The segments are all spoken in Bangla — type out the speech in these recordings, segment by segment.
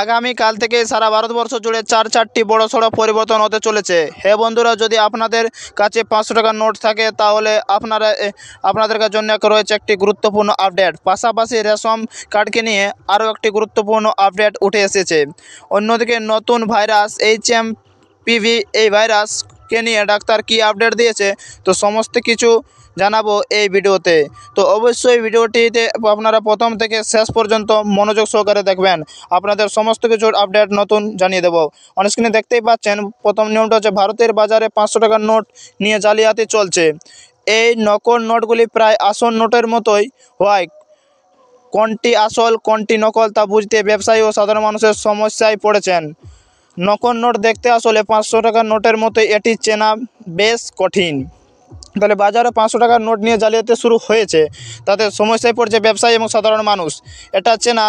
আগামীকাল থেকে সারা ভারতবর্ষ জুড়ে চারটি বড়সড় পরিবর্তন হতে চলেছে। হ্যাঁ বন্ধুরা, যদি আপনাদের কাছে 500 টাকার নোট থাকে তাহলে আপনাদের জন্য রয়েছে একটি গুরুত্বপূর্ণ আপডেট। পাশাপাশি রেশন কার্ডকে নিয়ে আরও একটি গুরুত্বপূর্ণ আপডেট উঠে এসেছে। অন্যদিকে নতুন ভাইরাস HMPV, এই ভাইরাসকে নিয়ে ডাক্তার কী আপডেট দিয়েছে, তো সমস্ত কিছু জানাবো এই ভিডিওতে। তো অবশ্যই ভিডিওটিতে আপনারা প্রথম থেকে শেষ পর্যন্ত মনোযোগ সহকারে দেখবেন, আপনাদের সমস্ত কিছুর আপডেট নতুন জানিয়ে দেবো। অনস্ক্রিনে দেখতেই পাচ্ছেন, প্রথম নিয়মটা হচ্ছে ভারতের বাজারে 500 টাকার নোট নিয়ে জালিয়াতি চলছে। এই নকল নোটগুলি প্রায় আসল নোটের মতোই হয়। কোনটি আসল কোনটি নকল তা বুঝতে ব্যবসায়ী ও সাধারণ মানুষের সমস্যায় পড়েছেন। নকল নোট দেখতে আসলে 500 টাকার নোটের মতোই, এটি চেনা বেশ কঠিন। তাহলে বাজারে 500 টাকার নোট নিয়ে জালিয়াতি শুরু হয়েছে, তাতে সমস্যায় পড়ছে ব্যবসায়ী এবং সাধারণ মানুষ। এটা চেনা,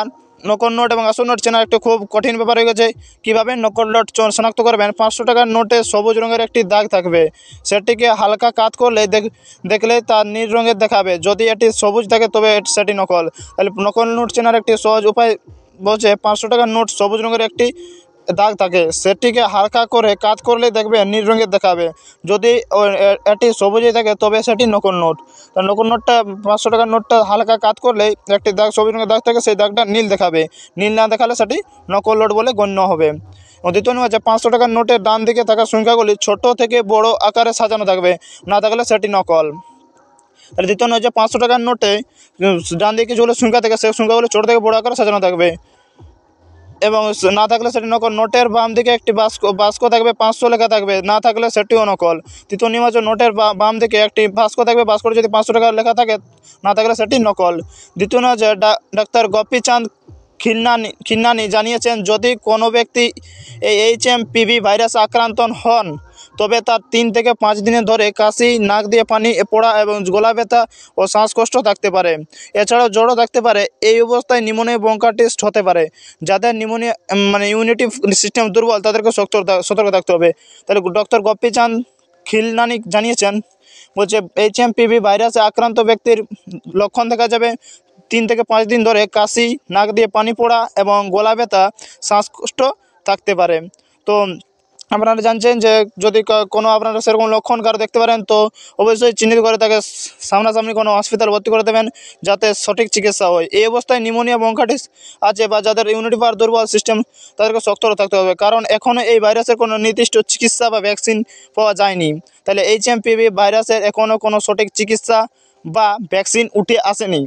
নকল নোট এবং আসল নোট চেনা একটু খুব কঠিন ব্যাপার হয়ে গেছে। কীভাবে নকল নোট শনাক্ত করবেন? 500 টাকার নোটে সবুজ রঙের একটি দাগ থাকবে, সেটিকে হালকা কাত করলে দেখলে তা নীল রঙের দেখাবে। যদি এটি সবুজ থাকে তবে সেটি নকল। তাহলে নকল নোট চেনার একটি সহজ উপায় বলছে, 500 টাকার নোট সবুজ রঙের একটি দাগ থাকে, সেটিকে হালকা করে কাত করলে দেখবে নীল রঙের দেখাবে। যদি এটি সবুজই থাকে তবে সেটি নকল নোট। তো নকল নোটটা, 500 টাকার নোটটা হালকা কাত করলেই একটি দাগ, সবুজ রঙের দাগ থাকে, সেই দাগটা নীল দেখাবে। নীল না দেখালে সেটি নকল নোট বলে গণ্য হবে। দ্বিতীয় নিয়ম হচ্ছে, 500 টাকার নোটের ডান দিকে থাকা সংখ্যাগুলি ছোট থেকে বড় আকারে সাজানো থাকবে, না থাকলে সেটি নকল। তাহলে দ্বিতীয় নিয়ম হচ্ছে, 500 টাকার নোটে ডান দিকে যেগুলো সংখ্যা থাকে সেই সংখ্যাগুলো ছোট থেকে বড় আকারে সাজানো থাকবে এবং না থাকলে সেটি নকল। নোটের বাম দিকে একটি বাক্স থাকবে, 500 লেখা থাকবে, না থাকলে সেটিও নকল। তৃতীয় নিয়ম হচ্ছে, নোটের বাম দিকে একটি বাক্স থাকবে, বাক্সে যদি 500 টাকা লেখা থাকে, না থাকলে সেটি নকল। দ্বিতীয় নিয়ম হচ্ছে, ডাক্তার গোপীচাঁদ খিন্নানি জানিয়েছেন, যদি কোনো ব্যক্তি এই HMPV ভাইরাসে আক্রান্ত হন তবে তার 3 থেকে 5 দিনের ধরে কাশি, নাক দিয়ে পানি পড়া এবং গলা ব্যথা ও শ্বাসকষ্ট থাকতে পারে। এছাড়াও জ্বরও থাকতে পারে। এই অবস্থায় নিউমোনিয়া ব্রঙ্কাইটিস হতে পারে। যাদের নিউমোনিয়া ইমিউনিটি সিস্টেম দুর্বল, তাদেরকে সতর্ক থাকতে হবে। তাহলে ডক্টর গোপীচাঁদ খিলনানি জানিয়েছেন, বলছে HMPV ভাইরাসে আক্রান্ত ব্যক্তির লক্ষণ দেখা যাবে 3 থেকে 5 দিন ধরে কাশি, নাক দিয়ে পানি পড়া এবং গলা ব্যথা, শ্বাসকষ্ট থাকতে পারে। তো আপনারা জানছেন যে যদি কোনো আপনারা সেরকম লক্ষণ কারো দেখতে পারেন, তো অবশ্যই চিহ্নিত করে তাকে সামনাসামনি কোনো হসপিটাল ভর্তি করে দেবেন, যাতে সঠিক চিকিৎসা হয়। এই অবস্থায় নিউমোনিয়া ব্রঙ্কাইটিস আছে বা যাদের ইমিউনিটি পাওয়ার দুর্বল সিস্টেম, তাদেরকে সতর্ক থাকতে হবে, কারণ এখনও এই ভাইরাসের কোনো নির্দিষ্ট চিকিৎসা বা ভ্যাকসিন পাওয়া যায়নি। তাহলে HMPV ভাইরাসের এখনও কোনো সঠিক চিকিৎসা বা ভ্যাকসিন উঠে আসেনি।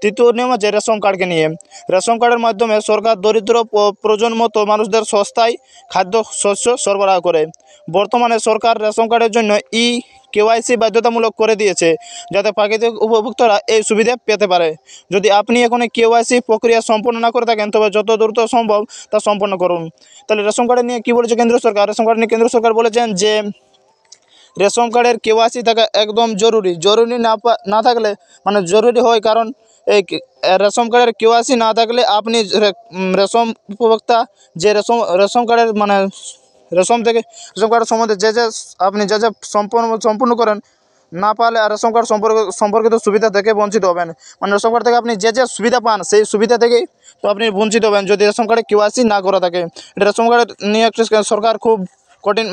তৃতীয় নিয়ম হচ্ছে রেশন কার্ডকে নিয়ে। রেশন কার্ডের মাধ্যমে সরকার দরিদ্র প্রয়োজন মতো মানুষদের সস্তায় খাদ্যশস্য সরবরাহ করে। বর্তমানে সরকার রেশন কার্ডের জন্য KYC বাধ্যতামূলক করে দিয়েছে, যাতে প্রাকৃতিক উপভোক্তারা এই সুবিধা পেতে পারে। যদি আপনি এখন KYC প্রক্রিয়া সম্পন্ন না করে থাকেন, তবে যত দ্রুত সম্ভব তা সম্পন্ন করুন। তাহলে রেশন কার্ড নিয়ে কী বলেছে কেন্দ্র সরকার? রেশন কার্ড নিয়ে কেন্দ্র সরকার বলেছেন যে রেশন কার্ডের KYC থাকা একদম জরুরি। না থাকলে জরুরি হয়, কারণ এই রেশন কার্ডের KYC না থাকলে আপনি রেশন উপভোক্তা যে রেশন কার্ডের রেশন কার্ডের সম্বন্ধে আপনি যে সম্পূর্ণ করেন না পারলে আর রেশন কার্ড সম্পর্কিত সুবিধা থেকে বঞ্চিত হবেন। রেশন কার্ড থেকে আপনি যে সুবিধা পান সেই সুবিধা থেকেই তো আপনি বঞ্চিত হবেন যদি রেশন কার্ডে KYC না করা থাকে। রেশন কার্ড নিয়ে সরকার খুব কঠিন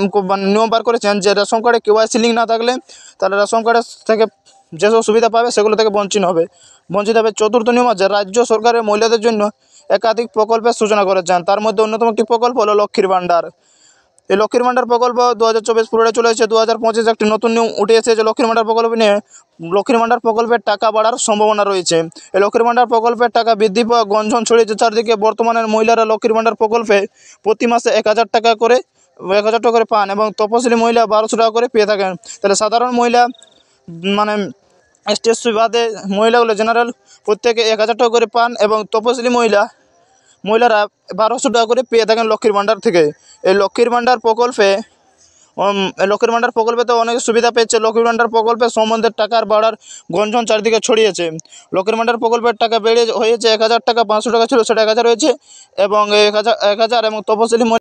নিয়ম বার করেছেন, যে রেশন কার্ডে KYC লিঙ্ক না থাকলে তাহলে রেশন কার্ডের থেকে যেসব সুবিধা পাবে সেগুলো থেকে বঞ্চিত হবে। চতুর্থ নিয়ম আছে, রাজ্য সরকারের মহিলাদের জন্য একাধিক প্রকল্পের সূচনা করেছেন। তার মধ্যে অন্যতম একটি প্রকল্প হলো লক্ষ্মীর ভাণ্ডার। এই লক্ষ্মীর ভাণ্ডার প্রকল্প 2024 পুরোটা চলে এসেছে। 2025 একটি নতুন নিয়ম উঠে এসেছে যে লক্ষ্মীর ভাণ্ডার প্রকল্প নিয়ে। লক্ষ্মীর ভাণ্ডার প্রকল্পের টাকা বাড়ার সম্ভাবনা রয়েছে। এই লক্ষ্মীর ভাণ্ডার প্রকল্পের টাকা বৃদ্ধি পাওয়া গঞ্জন ছড়িয়েছে চারদিকে। বর্তমানের মহিলারা লক্ষ্মীর ভাণ্ডার প্রকল্পে প্রতি মাসে 1,000 টাকা করে পান এবং তপশিলি মহিলা 1,200 টাকা করে পেয়ে থাকেন। তাহলে সাধারণ মহিলা ST/SC বাদে মহিলাগুলো জেনারেল প্রত্যেকে 1,000 টাকা করে পান এবং তপশিলি মহিলারা 1,200 টাকা করে পেয়ে থাকেন লক্ষ্মীর ভাণ্ডার থেকে। এই লক্ষ্মীর ভাণ্ডার প্রকল্পে তো অনেক সুবিধা পেয়েছে। লক্ষ্মীর ভাণ্ডার প্রকল্পের সম্বন্ধে টাকার বাড়ার গঞ্জন চারদিকে ছড়িয়েছে। লক্ষ্মীর ভাণ্ডার প্রকল্পের টাকা হয়েছে 1,000 টাকা, 500 টাকা ছিল সেটা 1,000 হয়েছে এবং 1,000 এবং তপশিলি